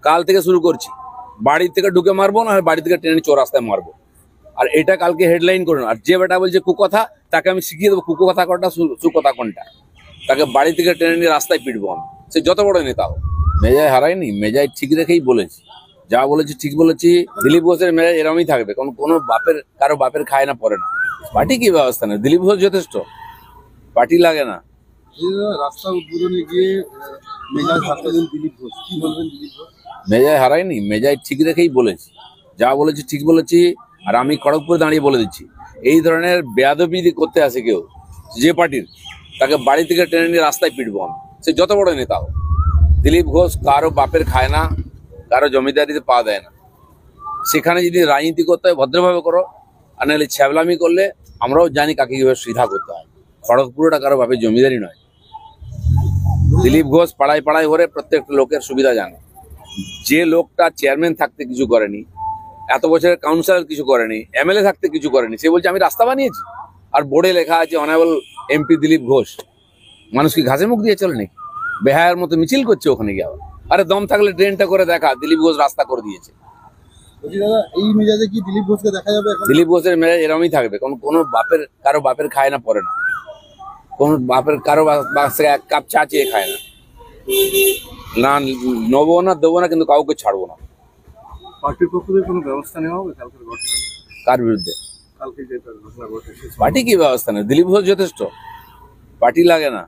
কাল থেকে শুরু করছি, বাড়ি থেকে ঢুকে মারবো না বাড়ি থেকে ট্রেনে চৌরাস্তায় মারবো। আর এটা কালকে হেডলাইন করুন। আর যে বেটা বলছে কুকথা, তাকে আমি শিখিয়ে দেবো কুকথা কোনটা সুকথা কোনটা। তাকে বাড়ি থেকে ট্রেনে নিয়ে রাস্তায় পিটবো আমি, সে যত বড় নেতা হোক। মেজাজ হারাইনি, মেজাজ ঠিক রেখেই বলেছি, যা বলেছি ঠিক বলেছি। দিলীপ ঘোষের মেজাজ এরমই থাকবে, কোনো কারো বাপের খায় না পড়ে না। পার্টি কি ব্যবস্থা নেই, দিলীপ ঘোষ যথেষ্ট, পার্টি লাগে না। রাস্তা উদ্বোধনে গিয়ে মেজাজ হারালেন দিলীপ ঘোষ, কি বলবেন দিলীপ ঘোষ? মেজাজ হারাইনি, মেজাজ ঠিক রেখেই বলেছি, যা বলেছি ঠিক বলেছি। আর আমি খড়গপুরে দাঁড়িয়ে বলে দিচ্ছি, এই ধরনের বেয়াদবি করতে আসে কেউ যে পার্টির, তাকে বাড়ি থেকে টেনে নিয়ে রাস্তায় পিটবো আমি, সে যত বড় নেতা হোক। দিলীপ ঘোষ কারো বাপের খায় না, কারো জমিদারিতে পা দেয় না। সেখানে যদি রাজনীতি করতে হয় ভদ্রভাবে করো, আর নাহলে ছ্যাবলামি করলে আমরাও জানি কাকে কিভাবে সিধা করতে হয়। খড়গপুরটা কারো বাপের জমিদারি নয়। দিলীপ ঘোষ পাড়ায় পাড়ায় ঘরে প্রত্যেকটা লোকের সুবিধা জানে। যে লোকটা চেয়ারম্যান থাকতে কিছু করেনি, এত বছরের কাউন্সিলর কিছু করেনি, এমএলএ থাকতে কিছু করেনি, সে বলছে আমি রাস্তা বানিয়েছি। আর বোর্ডে লেখা আছে অনারেবল এমপি দিলীপ ঘোষ। মানুষ কি ঘাসে মুখ দিয়ে চলে নাকি? বেহায়ার মতো মিছিল করছে ওখানে গিয়ে। আরে দম থাকলে ট্রেনটা করে দেখা, দিলীপ ঘোষ রাস্তা করে দিয়েছে। দাদা, এই মেজাজে কি দিলীপ ঘোষকে দেখা যাবে? দিলীপ ঘোষের মেজাজ এরমই থাকবে, কারো বাপের খায় না পড়ে না, কারো এক কাপ চা চেয়ে খায় না। না নেবো না দেবো না, কিন্তু কাউকে ছাড়বো না। পার্টির পক্ষ থেকে কোনো ব্যবস্থা নেওয়া হবে কালকের ঘটনা? কার বিরুদ্ধে? কালকে যে ঘটনা ঘটেছে। পার্টি কি ব্যবস্থা নেই, দিলীপ ঘোষ যথেষ্ট, পার্টি লাগে না।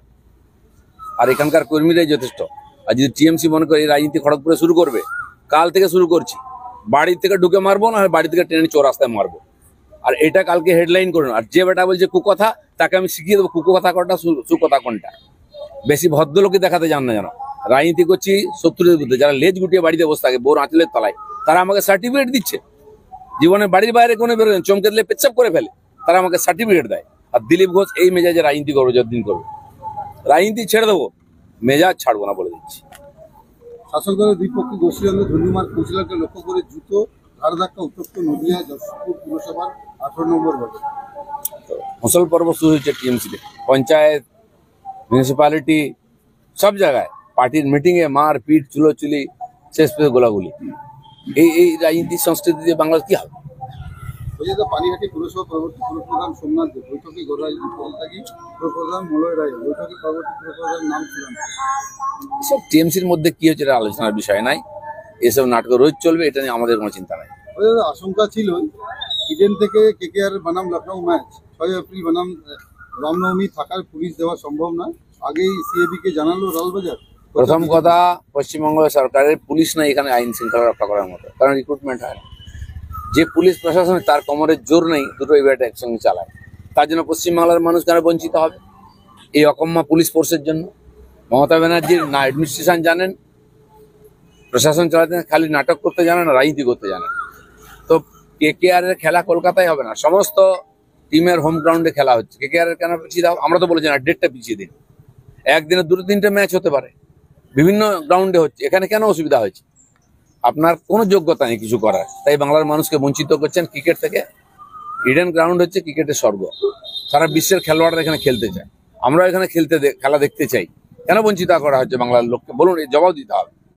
আর এখানকার কর্মীরাই যথেষ্ট। আর যদি টিএমসি মনে করে এই রাজনীতি খড়গপুরে শুরু করবে, কাল থেকে শুরু করছি, বাড়ি থেকে ঢুকে মারবো না বাড়ি থেকে ট্রেনে চৌরাস্তায় মারবো। আর এটা কালকে হেডলাইন করুন। আর যে বেটা বলছে কুকথা, তাকে আমি শিখিয়ে দেবো কুকথা কোনটা সুকথা কোনটা। বেশি ভদ্রলোকে দেখাতে যান না যেন। রাজনীতি করছি শত্রুদের বিরুদ্ধে, যারা লেজ গুটিয়ে বাড়িতে বসে থাকে বোর আঁচলের তলায়, তারা আমাকে সার্টিফিকেট দিচ্ছে। জীবনে বাড়ির বাইরে কোনো বেরোলেন, চমকে দিলে পেচ্ছাপ করে ফেলে, তারা আমাকে সার্টিফিকেট দেয়। আর দিলীপ ঘোষ এই মেজাজে রাজনীতি করবে যতদিন করবে। রাজনীতি ছেড়ে দেবো, মেজাজ ছাড়বো না বলে দিচ্ছি। শাসক দলের দ্বিপক্ষীয় গোষ্ঠীদ্বন্দ্বে ধন্যুমার কাউন্সিলরকে লক্ষ্য করে জুতো ধার ধাক্কা উত্তপ্ত নদিয়া যশোর পুরসভার 18 নম্বর ওয়ার্ডে। মুসল পর্ব শুরু হয়েছে টিএমসিতে, পঞ্চায়েত, মিউনিসিপ্যালিটি, সব জায়গায় পার্টির মিটিংয়ে মার পিট, চুলোচুলি, শেষ পেয়ে গোলাগুলি। এই রাজনীতির সংস্কৃতি দিয়ে বাংলাদেশ কি হবে? পানিহাটি পুরসভা পরবর্তী পুরপ্রধান সোমনাথ দেব বৈঠকে পুরপ্রধান মলয় রায় বৈঠকে পরবর্তী পুরপ্রধানের নাম ছিলেন। এসব টিএমসির মধ্যে কি হচ্ছে আলোচনার বিষয় নাই, এসব নাটক রোজ চলবে, এটা নিয়ে আমাদের কোনো চিন্তা নাই। আশঙ্কা ছিল ইডেন থেকে কেকেআর বনাম লখনৌ ম্যাচ 6 এপ্রিল বনাম রামনবমী থাকার পুলিশ দেওয়া সম্ভব না, আগেই সিএবি কে জানালো লালবাজার। প্রথম কথা, পশ্চিমবঙ্গ সরকারের পুলিশ নাই এখানে আইন শৃঙ্খলা রক্ষা করার মতো, কারণ রিক্রুটমেন্ট হয় না। যে পুলিশ প্রশাসন তার কোমরের জোর নেই দুটো ইভেন্ট একসঙ্গে চালায়, তার জন্য পশ্চিমবাংলার মানুষ কেন বঞ্চিত হবে এই অকম্মা পুলিশ ফোর্সের জন্য? মমতা ব্যানার্জির না অ্যাডমিনিস্ট্রেশন জানেন, প্রশাসন চালাতে খালি নাটক করতে জানেন, রাজনীতি করতে জানেন। তো কেকেআর এর খেলা কলকাতায় হবে না, সমস্ত টিমের হোম গ্রাউন্ডে খেলা হচ্ছে। কেকেআর এর কেন পিছিয়ে দাও? আমরা তো বলেছি না, ডেটটা পিছিয়ে দিন। একদিনে 2-3টে ম্যাচ হতে পারে, বিভিন্ন গ্রাউন্ডে হচ্ছে, এখানে কেন অসুবিধা হয়েছে? আপনার কোনো যোগ্যতা নেই কিছু করার, তাই বাংলার মানুষকে বঞ্চিত করছেন ক্রিকেট থেকে। ইডেন গ্রাউন্ড হচ্ছে ক্রিকেটের স্বর্গ, সারা বিশ্বের খেলোয়াড়রা এখানে খেলতে চায়, আমরা এখানে খেলা দেখতে চাই। কেন বঞ্চিত করা হচ্ছে বাংলার লোককে? বলুন, এই জবাব দিতে হবে।